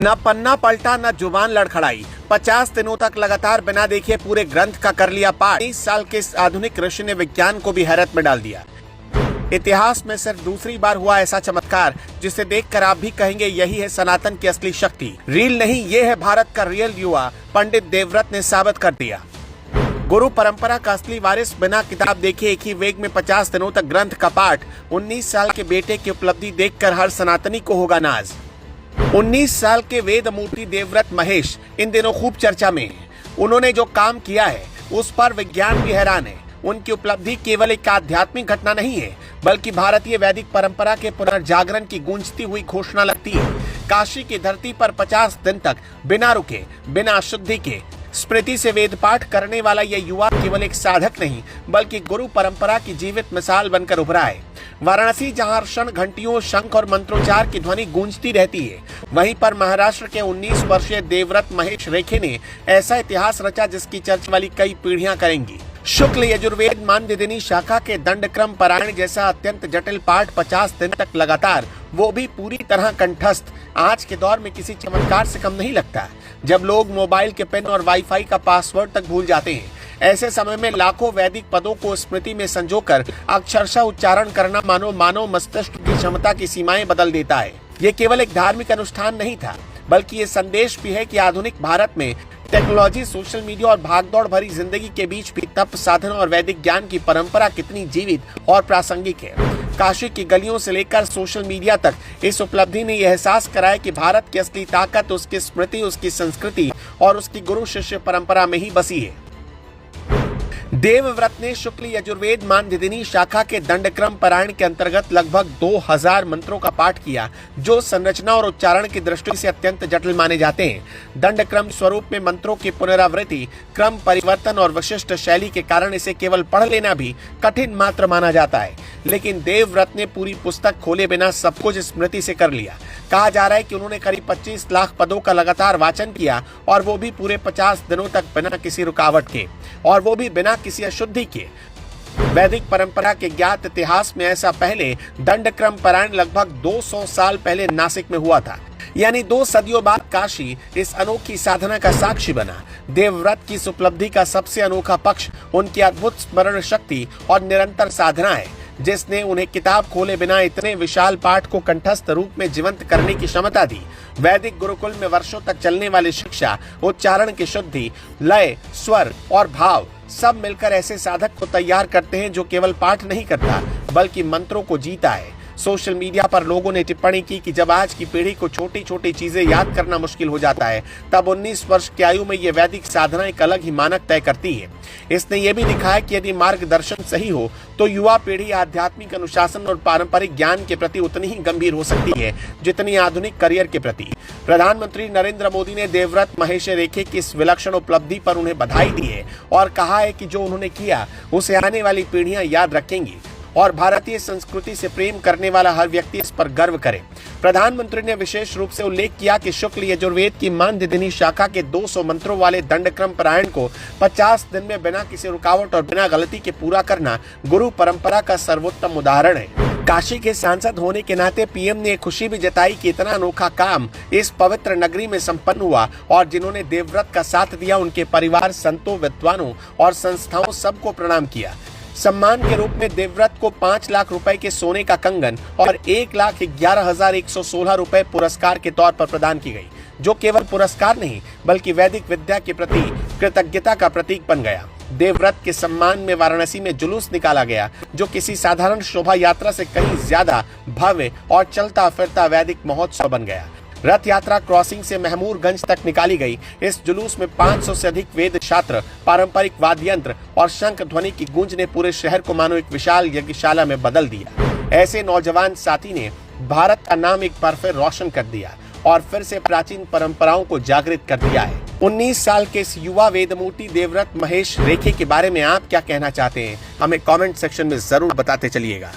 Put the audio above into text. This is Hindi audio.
न पन्ना पलटा न जुबान लड़खड़ाई। 50 दिनों तक लगातार बिना देखे पूरे ग्रंथ का कर लिया पाठ। 20 साल के इस आधुनिक ऋषि ने विज्ञान को भी हैरत में डाल दिया। इतिहास में सिर्फ दूसरी बार हुआ ऐसा चमत्कार जिसे देखकर आप भी कहेंगे यही है सनातन की असली शक्ति। रील नहीं, ये है भारत का रियल युवा। पंडित देवव्रत ने साबित कर दिया। गुरु परंपरा का असली वारिस बिना किताब देखे एक ही वेग में 50 दिनों तक ग्रंथ का पाठ। 19 साल के बेटे की उपलब्धि देखकर हर सनातनी को होगा नाज। 19 साल के वेद मूर्ति देवव्रत महेश इन दिनों खूब चर्चा में हैं। उन्होंने जो काम किया है उस पर विज्ञान भी हैरान है। उनकी उपलब्धि केवल एक आध्यात्मिक घटना नहीं है बल्कि भारतीय वैदिक परंपरा के पुनर्जागरण की गूंजती हुई घोषणा लगती है। काशी की धरती पर 50 दिन तक बिना रुके, बिना अशुद्धि के स्मृति से वेद पाठ करने वाला यह युवा केवल एक साधक नहीं बल्कि गुरु परंपरा की जीवित मिसाल बनकर उभरा है। वाराणसी जहां क्षण घंटियों, शंख और मंत्रोच्चार की ध्वनि गूंजती रहती है, वहीं पर महाराष्ट्र के 19 वर्षीय देवव्रत महेश रेखे ने ऐसा इतिहास रचा जिसकी चर्चा वाली कई पीढ़ियां करेंगी। शुक्ल यजुर्वेद मानदिनी शाखा के दंडक्रम पारायण जैसा अत्यंत जटिल पाठ 50 दिन तक लगातार, वो भी पूरी तरह कंठस्थ, आज के दौर में किसी चमत्कार से कम नहीं लगता। जब लोग मोबाइल के पिन और वाईफाई का पासवर्ड तक भूल जाते हैं, ऐसे समय में लाखों वैदिक पदों को स्मृति में संजोकर अक्षरशः उच्चारण करना मानव मस्तिष्क की क्षमता की सीमाएं बदल देता है। ये केवल एक धार्मिक अनुष्ठान नहीं था बल्कि ये संदेश भी है कि आधुनिक भारत में टेक्नोलॉजी, सोशल मीडिया और भागदौड़ भरी जिंदगी के बीच भी तप, साधना और वैदिक ज्ञान की परंपरा कितनी जीवित और प्रासंगिक है। काशी की गलियों से लेकर सोशल मीडिया तक इस उपलब्धि ने यह एहसास कराया कि भारत की असली ताकत उसकी स्मृति, उसकी संस्कृति और उसकी गुरु शिष्य परंपरा में ही बसी है। देवव्रत ने शुक्ल यजुर्वेद मानदिनी शाखा के दंडक्रम पारायण के अंतर्गत लगभग 2000 मंत्रों का पाठ किया, जो संरचना और उच्चारण की दृष्टि से अत्यंत जटिल माने जाते हैं। दंडक्रम स्वरूप में मंत्रों की पुनरावृत्ति, क्रम परिवर्तन और विशिष्ट शैली के कारण इसे केवल पढ़ लेना भी कठिन मात्र माना जाता है, लेकिन देवव्रत ने पूरी पुस्तक खोले बिना सब कुछ स्मृति से कर लिया। कहा जा रहा है कि उन्होंने करीब 25 लाख पदों का लगातार वाचन किया और वो भी पूरे 50 दिनों तक बिना किसी रुकावट के, और वो भी बिना किसी अशुद्धि के। वैदिक परंपरा के ज्ञात इतिहास में ऐसा पहले दंडक्रम पारायण लगभग 200 साल पहले नासिक में हुआ था, यानी 2 सदियों बाद काशी इस अनोखी साधना का साक्षी बना। देवव्रत की इस उपलब्धि का सबसे अनोखा पक्ष उनकी अद्भुत स्मरण शक्ति और निरंतर साधना है, जिसने उन्हें किताब खोले बिना इतने विशाल पाठ को कंठस्थ रूप में जीवंत करने की क्षमता दी। वैदिक गुरुकुल में वर्षों तक चलने वाली शिक्षा, उच्चारण की शुद्धि, लय, स्वर और भाव सब मिलकर ऐसे साधक को तैयार करते हैं जो केवल पाठ नहीं करता बल्कि मंत्रों को जीता है। सोशल मीडिया पर लोगों ने टिप्पणी की कि जब आज की पीढ़ी को छोटी छोटी चीजें याद करना मुश्किल हो जाता है, तब 19 वर्ष की आयु में ये वैदिक साधना एक अलग ही मानक तय करती है। इसने ये भी दिखाया कि यदि मार्गदर्शन सही हो तो युवा पीढ़ी आध्यात्मिक अनुशासन और पारंपरिक ज्ञान के प्रति उतनी ही गंभीर हो सकती है जितनी आधुनिक करियर के प्रति। प्रधानमंत्री नरेंद्र मोदी ने देवव्रत महेश रेखे की इस विलक्षण उपलब्धि पर उन्हें बधाई दी है और कहा है कि जो उन्होंने किया उसे आने वाली पीढ़ियां याद रखेंगी और भारतीय संस्कृति से प्रेम करने वाला हर व्यक्ति इस पर गर्व करे। प्रधानमंत्री ने विशेष रूप से उल्लेख किया कि शुक्ल यजुर्वेद की मानदिनी शाखा के 200 मंत्रों वाले दंडक्रम पारायण को 50 दिन में बिना किसी रुकावट और बिना गलती के पूरा करना गुरु परंपरा का सर्वोत्तम उदाहरण है। काशी के सांसद होने के नाते पीएम ने खुशी भी जताई कि इतना अनोखा काम इस पवित्र नगरी में संपन्न हुआ और जिन्होंने देवव्रत का साथ दिया उनके परिवार, संतों, विद्वानों और संस्थाओं सबको प्रणाम किया। सम्मान के रूप में देवव्रत को 5 लाख रुपए के सोने का कंगन और 1,11,116 रुपए पुरस्कार के तौर पर प्रदान की गई, जो केवल पुरस्कार नहीं बल्कि वैदिक विद्या के प्रति कृतज्ञता का प्रतीक बन गया। देवव्रत के सम्मान में वाराणसी में जुलूस निकाला गया, जो किसी साधारण शोभा यात्रा से कहीं ज्यादा भव्य और चलता फिरता वैदिक महोत्सव बन गया। रथ यात्रा क्रॉसिंग से महमूरगंज तक निकाली गई। इस जुलूस में 500 से अधिक वेद छात्र, पारंपरिक वाद्य यंत्र और शंख ध्वनि की गूंज ने पूरे शहर को मानो एक विशाल यज्ञशाला में बदल दिया। ऐसे नौजवान साथी ने भारत का नाम एक बार फिर रोशन कर दिया और फिर से प्राचीन परंपराओं को जागृत कर दिया है। 19 साल के इस युवा वेदमूर्ति देवव्रत महेश रेखे के बारे में आप क्या कहना चाहते हैं? हमें कमेंट सेक्शन में जरूर बताते चलिएगा।